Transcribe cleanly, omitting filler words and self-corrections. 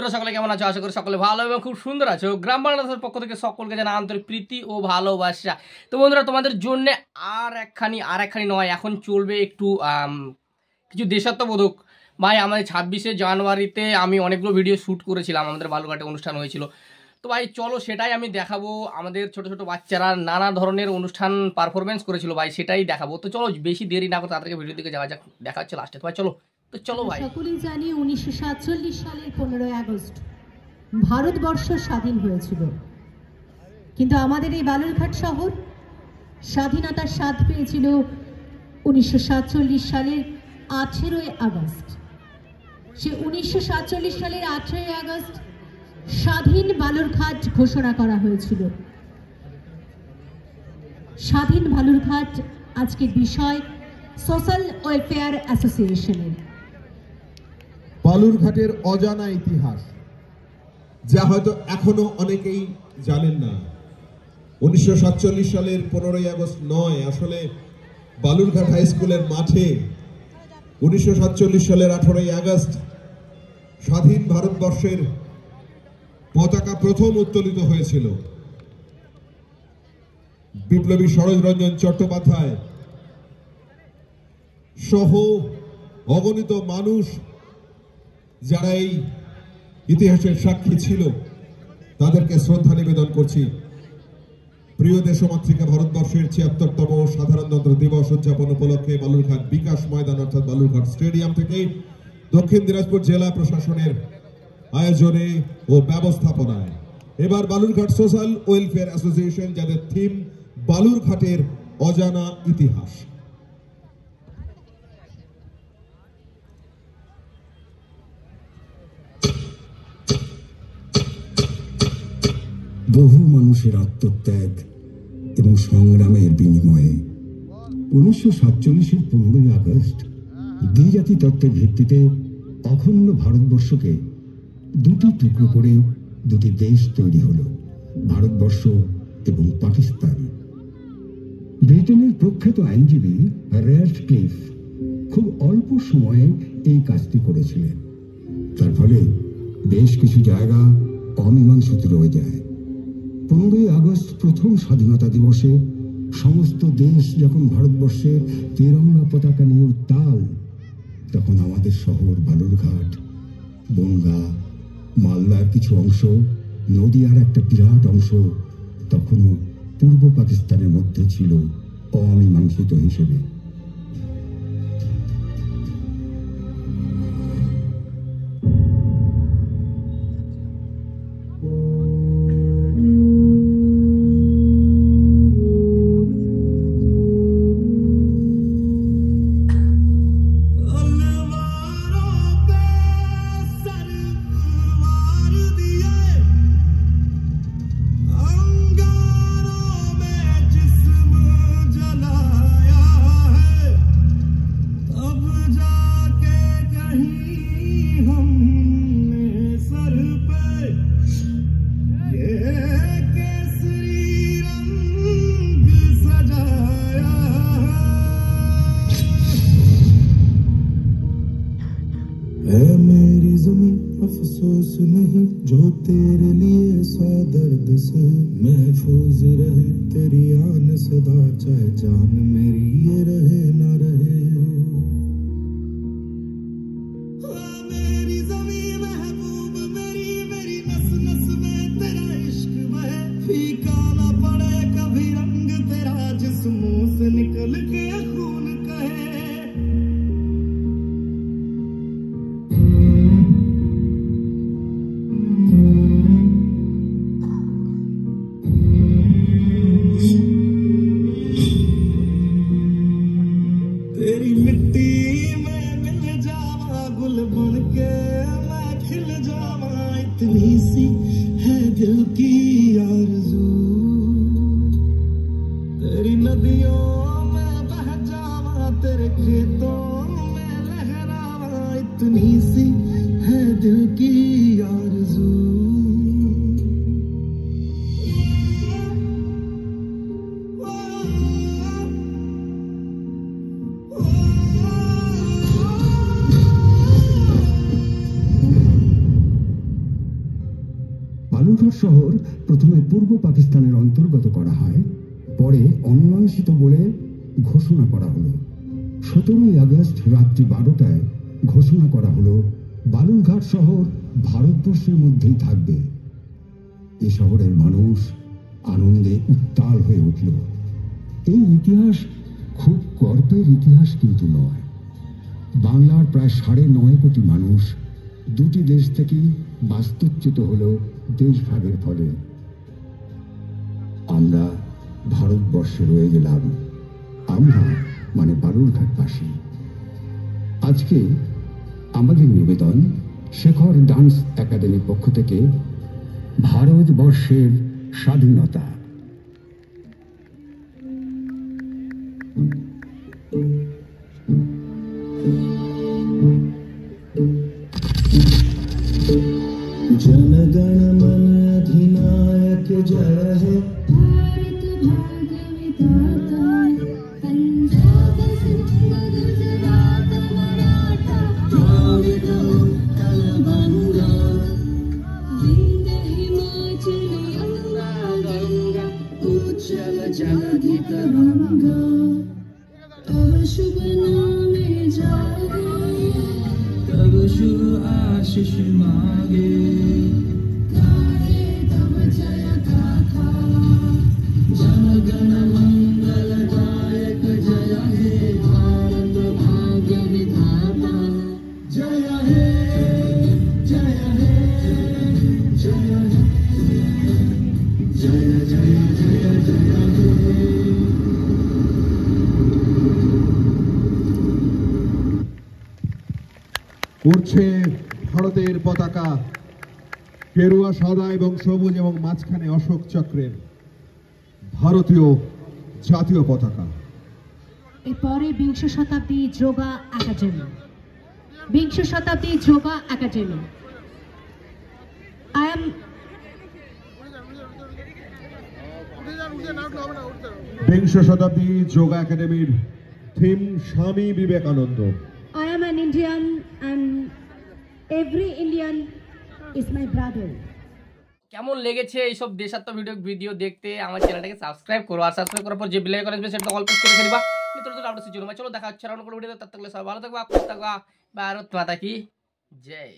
বন্ধুরা সকলে কেমন আছো? আশা করি সকলে ভালো এবং খুব সুন্দর আছো। গ্রাম বাংলাদেশের পক্ষ থেকে সকলকে জানা আন্তরিক প্রীতি ও ভালোবাসা। তো বন্ধুরা তোমাদের জন্য আর একখানি নয়, এখন চলবে একটু কিছু দেশাত্মবোধক। ভাই আমাদের 26শে জানুয়ারিতে আমি অনেকগুলো ভিডিও শ্যুট করেছিলাম, আমাদের বালুরঘাটে অনুষ্ঠান হয়েছিল। তো ভাই চলো সেটাই আমি দেখাবো। আমাদের ছোট ছোট বাচ্চারা নানা ধরনের অনুষ্ঠান পারফরমেন্স করেছিল ভাই, সেটাই দেখাবো। তো চলো বেশি দেরি না করে তাদেরকে ভিডিও দিকে যাওয়া যাক, দেখা হচ্ছে লাস্টে। তো ভাই চলো। তো চলো ভাই। সকলেই জানি 1947 সালের 15ই আগস্ট ভারতবর্ষ স্বাধীন হয়েছিল, কিন্তু আমাদের এই বালুরঘাট শহর স্বাধীনতার স্বাদ পেয়েছিল 1947 সালের 18ই আগস্ট। সে 1947 সালের 18ই আগস্ট স্বাধীন বালুরঘাট ঘোষণা করা হয়েছিল। স্বাধীন বালুরঘাট আজকের বিষয় সোশ্যাল ওয়েলফেয়ার অ্যাসোসিয়েশনের। বালুরঘাটের অজানা ইতিহাস যা হয়তো এখনো অনেকেই জানেন না। 1947 সালের 15ই আগস্ট নয়, আসলে বালুরঘাট হাই স্কুলের মাঠে 1947 সালের 18ই আগস্ট স্বাধীন ভারতবর্ষের পতাকা প্রথম উত্তোলিত হয়েছিল। বিপ্লবী সরোজরঞ্জন চট্টোপাধ্যায় সহ অগণিত মানুষ যারা এই ইতিহাসের সাক্ষী ছিল তাদেরকে শ্রদ্ধা নিবেদন করছি। প্রিয় দেশমাতৃকা ভারতবর্ষের ৭৬তম সাধারণতন্ত্র দিবস উদযাপন উপলক্ষে বালুরঘাট বিকাশ ময়দান অর্থাৎ বালুরঘাট স্টেডিয়াম থেকে দক্ষিণ দিনাজপুর জেলা প্রশাসনের আয়োজনে ও ব্যবস্থাপনায় এবার বালুরঘাট সোশ্যাল ওয়েলফেয়ার অ্যাসোসিয়েশন, যাদের থিম বালুরঘাটের অজানা ইতিহাস। বহু মানুষের আত্মত্যাগ এবং সংগ্রামের বিনিময়ে 1947-এর 15ই আগস্ট দ্বিজাতি তত্ত্বের ভিত্তিতে অখণ্ড ভারতবর্ষকে দুটি টুকরো করে দুটি দেশ তৈরি হলো, ভারতবর্ষ এবং পাকিস্তান। ব্রিটেনের প্রখ্যাত আইনজীবী র্যাডক্লিফ খুব অল্প সময়ে এই কাজটি করেছিলেন। তার ফলে বেশ কিছু জায়গা অমীমাংসিত রয়ে যায়। 15ই আগস্ট প্রথম স্বাধীনতা দিবসে সমস্ত দেশ যখন ভারতবর্ষের তিরঙ্গা পতাকা নিয়ে উত্তাল, তখন আমাদের শহর বালুরঘাট, বনগাঁ, মালদার কিছু অংশ, নদিয়ার একটা বিরাট অংশ তখনও পূর্ব পাকিস্তানের মধ্যে ছিল অমীমাংসিত হিসেবে। अफसोस नहीं जो तेरे लिए सौ दर्द से महफूज रहे तेरी आन सदा, चाहे जान मेरी ये रहे ना रहे। मेरी ज़मीं महबूब मेरी, मेरी नस नस में तेरा इश्क बहे, फीका ना पड़े कभी रंग तेरा, जिस्मों से निकल के खून कहे। तेरी मिट्टी में मिल जावा, गुल बन के मैं खिल जावा, इतनी सी है दिल की आरज़ू। तेरी नदियों में बह जावा, तेरे खेतों में लहरावा, इतनी सी है दिल की आरज़ू। বালুরঘাট শহর প্রথমে পূর্ব পাকিস্তানের অন্তর্গত করা হয়, পরে অমীমাংসিত বলে ঘোষণা করা হলো। 17ই আগস্ট রাত্রি 12টায় ঘোষণা করা হলো বালুরঘাট শহর ভারতবর্ষের মধ্যেই থাকবে। এ শহরের মানুষ আনন্দে উত্তাল হয়ে উঠল। এই ইতিহাস খুব গর্বের ইতিহাস কিন্তু নয়। বাংলার প্রায় 9.5 কোটি মানুষ দুটি দেশ থেকেই বাস্তুচ্যুত হল দেশভাগের ফলে। আমরা ভারতবর্ষে রয়ে গেলাম, আমরা মানে বালুরঘাটবাসী। আজকে আমাদের নিবেদন শেখর ডান্স একাডেমির পক্ষ থেকে ভারতবর্ষের স্বাধীনতা। जनगण मन अधिनायक जय है। भारत भाग्य विधाता, पंजाब सिंध गुजरात मराठा, द्राविड उत्कल बंगा, विंध्य हिमाचल यमुना गंगा, उज्जल जलधि तरंगा, तब शुभ नामे जागे, तब शुभ आशीष मांगे, गाहे तब जय गाथा, जनगण मंगलदायक जय हे भारत भाग्य विधाता, जय हे जय हे जय हे जय जय जय जय हे। উড়ছে ভারতের পতাকা, গেরুয়া, সাদা এবং সবুজ, এবং মাঝখানে অশোক চক্রের ভারতীয় জাতীয় পতাকা। এরপরে বিংশ শতাব্দী যোগা একাডেমি। বিংশ শতাব্দী যোগা একাডেমি। আই এম বিংশ শতাব্দী যোগা একাডেমির theme Swami Vivekananda. I am an Indian and every Indian is my brother. কেমন লেগেছে এইসব দেশাত্মক ভিডিও দেখতে? আমার চ্যানেলটাকে সাবস্ক্রাইব করো, আর সাবস্ক্রাইব করার পর যে বেল আইকন আসবে সেটা অল প্রেস করে দিবা। নিত্য নতুন আপডেটের জন্য চলো দেখা হচ্ছে অন্য কোনো ভিডিওতে। ততক্ষণ সবাই ভালো থাকবা, সুস্থ থাকবা। ভারত মাতা কি জয়।